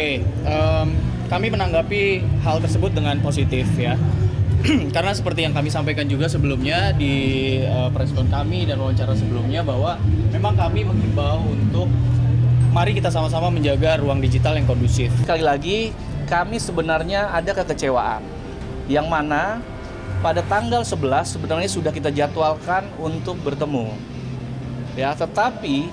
Oke, kami menanggapi hal tersebut dengan positif ya. Karena seperti yang kami sampaikan juga sebelumnya di preskon kami dan wawancara sebelumnya bahwa memang kami menghimbau untuk mari kita sama-sama menjaga ruang digital yang kondusif. Sekali lagi, kami sebenarnya ada kekecewaan yang mana pada tanggal 11 sebenarnya sudah kita jadwalkan untuk bertemu. Ya, tetapi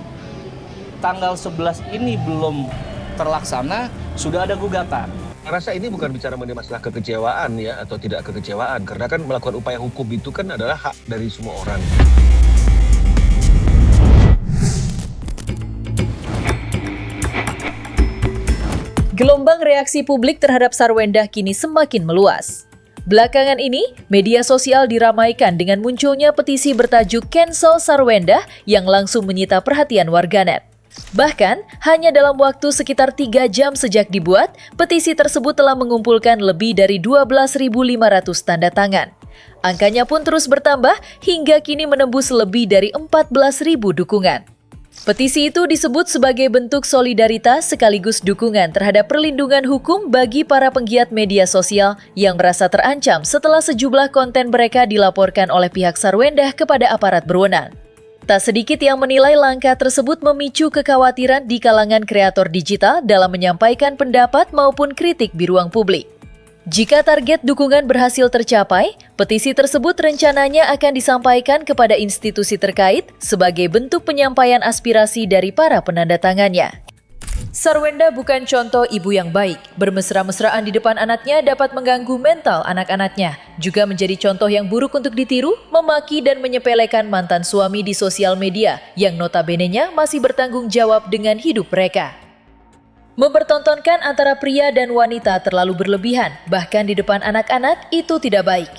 tanggal 11 ini belum terlaksana, sudah ada gugatan. Saya rasa ini bukan bicara mengenai masalah kekecewaan ya atau tidak kekecewaan, karena kan melakukan upaya hukum itu kan adalah hak dari semua orang. Gelombang reaksi publik terhadap Sarwendah kini semakin meluas. Belakangan ini, media sosial diramaikan dengan munculnya petisi bertajuk Cancel Sarwendah yang langsung menyita perhatian warganet. Bahkan, hanya dalam waktu sekitar 3 jam sejak dibuat, petisi tersebut telah mengumpulkan lebih dari 12.500 tanda tangan. Angkanya pun terus bertambah hingga kini menembus lebih dari 14.000 dukungan. Petisi itu disebut sebagai bentuk solidaritas sekaligus dukungan terhadap perlindungan hukum bagi para penggiat media sosial yang merasa terancam setelah sejumlah konten mereka dilaporkan oleh pihak Sarwendah kepada aparat berwenang. Tak sedikit yang menilai langkah tersebut memicu kekhawatiran di kalangan kreator digital dalam menyampaikan pendapat maupun kritik di ruang publik. Jika target dukungan berhasil tercapai, petisi tersebut rencananya akan disampaikan kepada institusi terkait sebagai bentuk penyampaian aspirasi dari para penandatangannya. Sarwendah bukan contoh ibu yang baik. Bermesra-mesraan di depan anaknya dapat mengganggu mental anak-anaknya. Juga menjadi contoh yang buruk untuk ditiru, memaki dan menyepelekan mantan suami di sosial media yang notabene-nya masih bertanggung jawab dengan hidup mereka. Mempertontonkan antara pria dan wanita terlalu berlebihan, bahkan di depan anak-anak, itu tidak baik.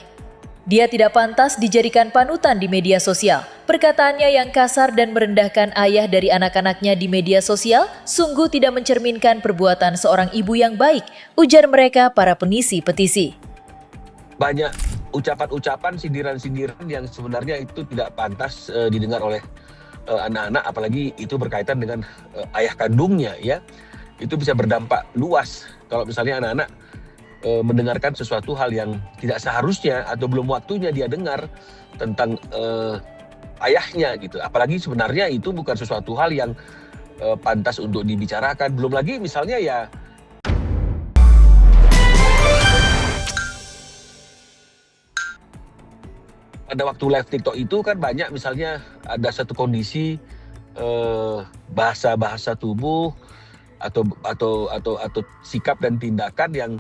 Dia tidak pantas dijadikan panutan di media sosial. Perkataannya yang kasar dan merendahkan ayah dari anak-anaknya di media sosial sungguh tidak mencerminkan perbuatan seorang ibu yang baik, ujar mereka para pengisi petisi. Banyak ucapan-ucapan, sindiran-sindiran yang sebenarnya itu tidak pantas didengar oleh anak-anak, apalagi itu berkaitan dengan ayah kandungnya ya. Itu bisa berdampak luas kalau misalnya anak-anak mendengarkan sesuatu hal yang tidak seharusnya atau belum waktunya dia dengar tentang ayahnya gitu. Apalagi sebenarnya itu bukan sesuatu hal yang pantas untuk dibicarakan. Belum lagi misalnya ya pada waktu live TikTok itu kan banyak misalnya ada satu kondisi bahasa-bahasa tubuh atau sikap dan tindakan yang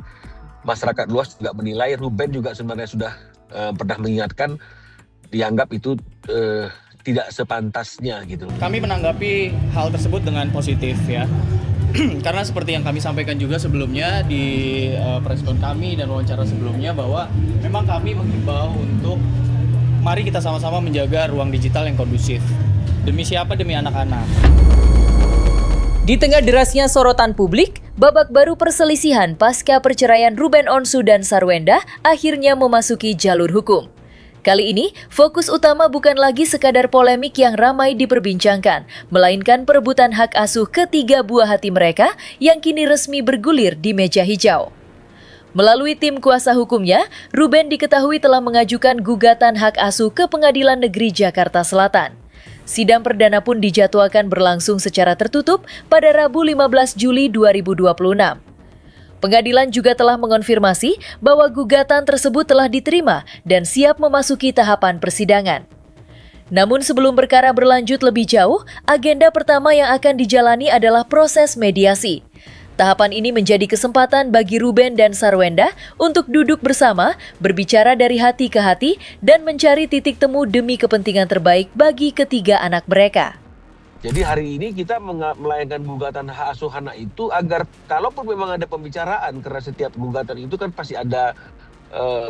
masyarakat luas juga menilai. Ruben juga sebenarnya sudah pernah mengingatkan, dianggap itu tidak sepantasnya gitu. Kami menanggapi hal tersebut dengan positif ya. Karena seperti yang kami sampaikan juga sebelumnya di preskon kami dan wawancara sebelumnya bahwa memang kami menghimbau untuk mari kita sama-sama menjaga ruang digital yang kondusif. Demi siapa? Demi anak-anak. Di tengah derasnya sorotan publik, babak baru perselisihan pasca perceraian Ruben Onsu dan Sarwendah akhirnya memasuki jalur hukum. Kali ini, fokus utama bukan lagi sekadar polemik yang ramai diperbincangkan, melainkan perebutan hak asuh ketiga buah hati mereka yang kini resmi bergulir di meja hijau. Melalui tim kuasa hukumnya, Ruben diketahui telah mengajukan gugatan hak asuh ke Pengadilan Negeri Jakarta Selatan. Sidang perdana pun dijadwalkan berlangsung secara tertutup pada Rabu 15 Juli 2026. Pengadilan juga telah mengonfirmasi bahwa gugatan tersebut telah diterima dan siap memasuki tahapan persidangan. Namun sebelum perkara berlanjut lebih jauh, agenda pertama yang akan dijalani adalah proses mediasi. Tahapan ini menjadi kesempatan bagi Ruben dan Sarwendah untuk duduk bersama, berbicara dari hati ke hati, dan mencari titik temu demi kepentingan terbaik bagi ketiga anak mereka. Jadi hari ini kita melayangkan gugatan hak asuh anak itu agar kalaupun memang ada pembicaraan, karena setiap gugatan itu kan pasti ada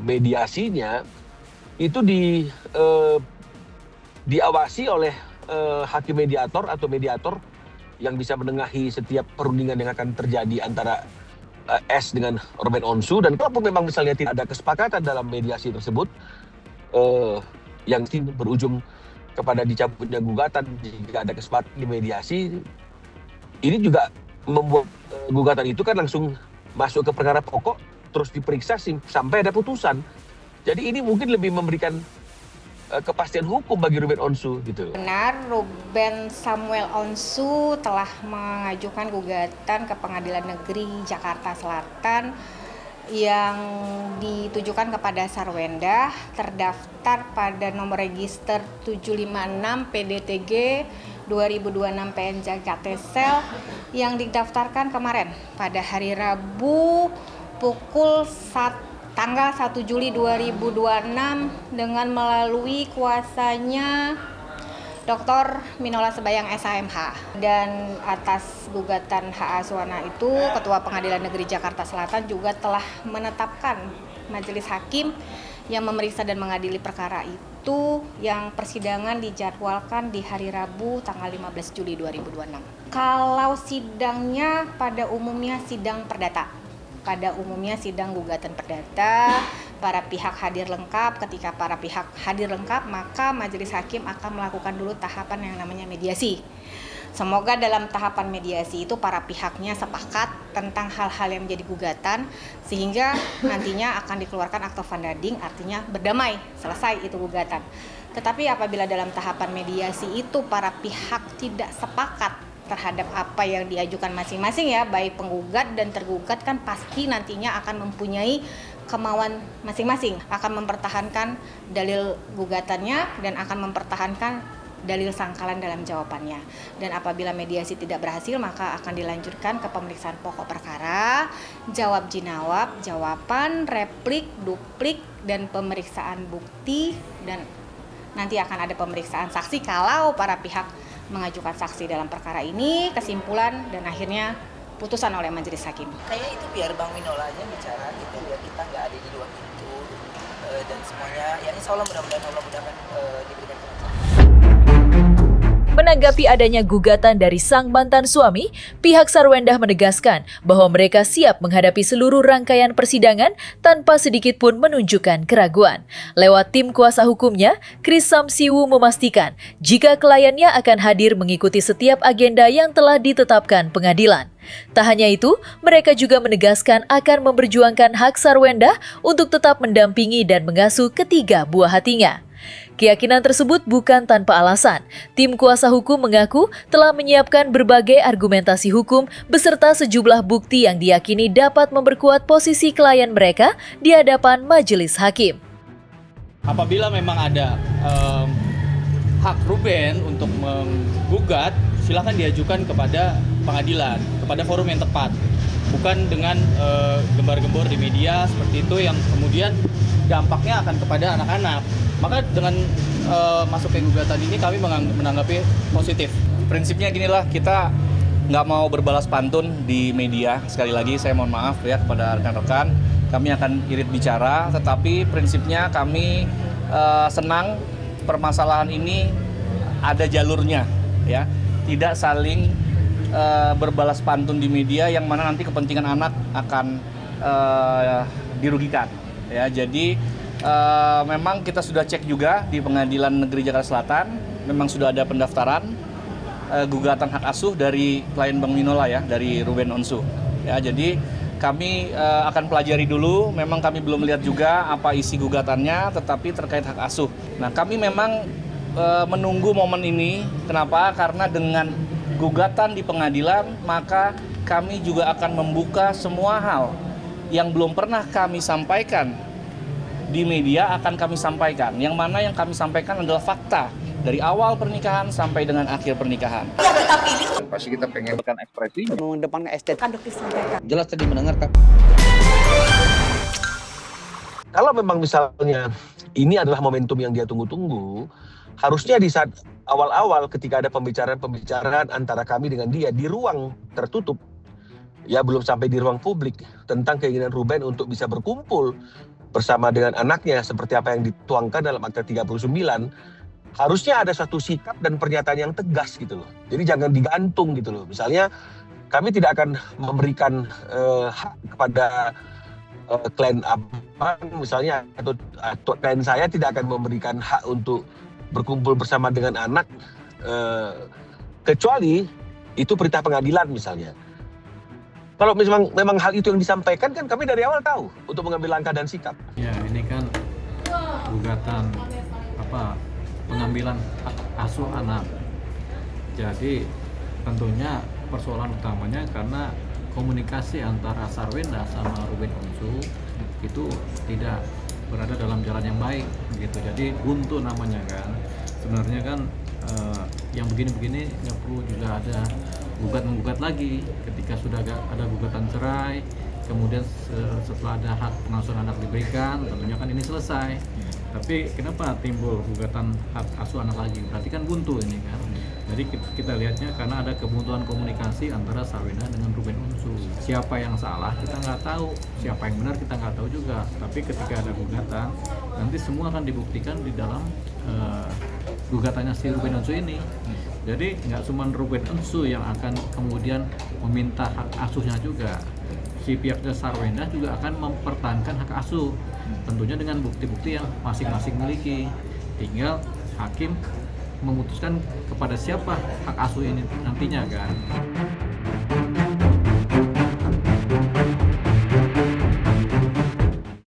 mediasinya, itu diawasi oleh hakim mediator atau mediator yang bisa menengahi setiap perundingan yang akan terjadi antara S dengan Ruben Onsu. Dan kalaupun memang misalnya tidak ada kesepakatan dalam mediasi tersebut yang berujung kepada dicabutnya gugatan jika ada kesempatan di mediasi, ini juga membuat gugatan itu kan langsung masuk ke perkara pokok, terus diperiksa sampai ada putusan. Jadi ini mungkin lebih memberikan kepastian hukum bagi Ruben Onsu gitu. Benar, Ruben Samuel Onsu telah mengajukan gugatan ke Pengadilan Negeri Jakarta Selatan yang ditujukan kepada Sarwendah, terdaftar pada nomor register 756 PDTG 2026 PN Jagatesel yang didaftarkan kemarin pada hari Rabu pukul tanggal 1 Juli 2026 dengan melalui kuasanya Dr. Minola Sebayang SHMH. Dan atas gugatan hak asuhana itu, Ketua Pengadilan Negeri Jakarta Selatan juga telah menetapkan majelis hakim yang memeriksa dan mengadili perkara itu yang persidangan dijadwalkan di hari Rabu tanggal 15 Juli 2026. Kalau sidangnya pada umumnya sidang perdata. Pada umumnya sidang gugatan perdata, para pihak hadir lengkap. Ketika para pihak hadir lengkap, maka majelis hakim akan melakukan dulu tahapan yang namanya mediasi. Semoga dalam tahapan mediasi itu para pihaknya sepakat tentang hal-hal yang menjadi gugatan, sehingga nantinya akan dikeluarkan akte vandading, artinya berdamai, selesai itu gugatan. Tetapi apabila dalam tahapan mediasi itu para pihak tidak sepakat terhadap apa yang diajukan masing-masing, ya, baik penggugat dan tergugat kan pasti nantinya akan mempunyai kemauan masing-masing, akan mempertahankan dalil gugatannya dan akan mempertahankan dalil sangkalan dalam jawabannya. Dan apabila mediasi tidak berhasil, maka akan dilanjutkan ke pemeriksaan pokok perkara, jawab jinawab, jawaban, replik, duplik, dan pemeriksaan bukti, dan nanti akan ada pemeriksaan saksi kalau para pihak mengajukan saksi dalam perkara ini, kesimpulan dan akhirnya putusan oleh majelis hakim. Kayaknya itu biar Bang Minola aja bicara gitu, biar kita nggak ada di dua pintu dan semuanya. Ya insya Allah mudah-mudahan Allah mudahkan diberikan kelancaran. Menanggapi adanya gugatan dari sang mantan suami, pihak Sarwendah menegaskan bahwa mereka siap menghadapi seluruh rangkaian persidangan tanpa sedikit pun menunjukkan keraguan. Lewat tim kuasa hukumnya, Kris Samsiwu memastikan jika kliennya akan hadir mengikuti setiap agenda yang telah ditetapkan pengadilan. Tak hanya itu, mereka juga menegaskan akan memperjuangkan hak Sarwendah untuk tetap mendampingi dan mengasuh ketiga buah hatinya. Keyakinan tersebut bukan tanpa alasan. Tim kuasa hukum mengaku telah menyiapkan berbagai argumentasi hukum beserta sejumlah bukti yang diyakini dapat memperkuat posisi klien mereka di hadapan majelis hakim. Apabila memang ada hak Ruben untuk menggugat, silakan diajukan kepada pengadilan, kepada forum yang tepat. Bukan dengan gembar-gembor di media seperti itu yang kemudian dampaknya akan kepada anak-anak. Maka dengan masuknya gugatan ini kami menanggapi positif. Prinsipnya ginilah, kita nggak mau berbalas pantun di media. Sekali lagi saya mohon maaf ya kepada rekan-rekan. Kami akan irit bicara, tetapi prinsipnya kami senang permasalahan ini ada jalurnya, ya. Tidak saling berbalas pantun di media yang mana nanti kepentingan anak akan dirugikan, ya. Jadi memang kita sudah cek juga di Pengadilan Negeri Jakarta Selatan, memang sudah ada pendaftaran gugatan hak asuh dari klien Bang Minola, ya, dari Ruben Onsu. Ya, jadi kami akan pelajari dulu, memang kami belum lihat juga apa isi gugatannya, tetapi terkait hak asuh. Nah, kami memang menunggu momen ini. Kenapa? Karena dengan gugatan di pengadilan, maka kami juga akan membuka semua hal yang belum pernah kami sampaikan di media akan kami sampaikan. Yang mana yang kami sampaikan adalah fakta dari awal pernikahan sampai dengan akhir pernikahan. Pasti kita pengen ekspresi. Mengedepankan estetika. Jelas tadi mendengarkan. Kalau memang misalnya ini adalah momentum yang dia tunggu-tunggu, harusnya di saat awal-awal ketika ada pembicaraan antara kami dengan dia di ruang tertutup, ya belum sampai di ruang publik, tentang keinginan Ruben untuk bisa berkumpul bersama dengan anaknya seperti apa yang dituangkan dalam Akta 39, harusnya ada suatu sikap dan pernyataan yang tegas gitu loh. Jadi jangan digantung gitu loh. Misalnya kami tidak akan memberikan hak kepada klien apa misalnya, atau klien saya tidak akan memberikan hak untuk berkumpul bersama dengan anak kecuali itu perintah pengadilan misalnya. Kalau memang hal itu yang disampaikan kan kami dari awal tahu untuk mengambil langkah dan sikap. Ya, ini kan gugatan pengambilan hak asuh anak. Jadi tentunya persoalan utamanya karena komunikasi antara Sarwenda sama Ruben Onsu itu tidak berada dalam jalan yang baik gitu. Jadi buntu namanya kan. Sebenarnya kan yang begini-begini nggak perlu juga ada gugat-menggugat lagi ketika sudah ada gugatan cerai, kemudian setelah ada hak pengasuhan anak diberikan, tentunya kan ini selesai. Tapi kenapa timbul gugatan hak asuh anak lagi? Berarti kan buntu ini kan. Jadi kita lihatnya karena ada kebuntuan komunikasi antara Sarwenda dengan Ruben Onsu. Siapa yang salah kita nggak tahu, siapa yang benar kita nggak tahu juga. Tapi ketika ada gugatan, nanti semua akan dibuktikan di dalam gugatannya si Ruben Onsu ini. Jadi nggak cuma Ruben Onsu yang akan kemudian meminta hak asuhnya juga. Si pihaknya Sarwenda juga akan mempertahankan hak asuh. Tentunya dengan bukti-bukti yang masing-masing miliki. Tinggal hakim memutuskan kepada siapa hak asuh ini nantinya kan.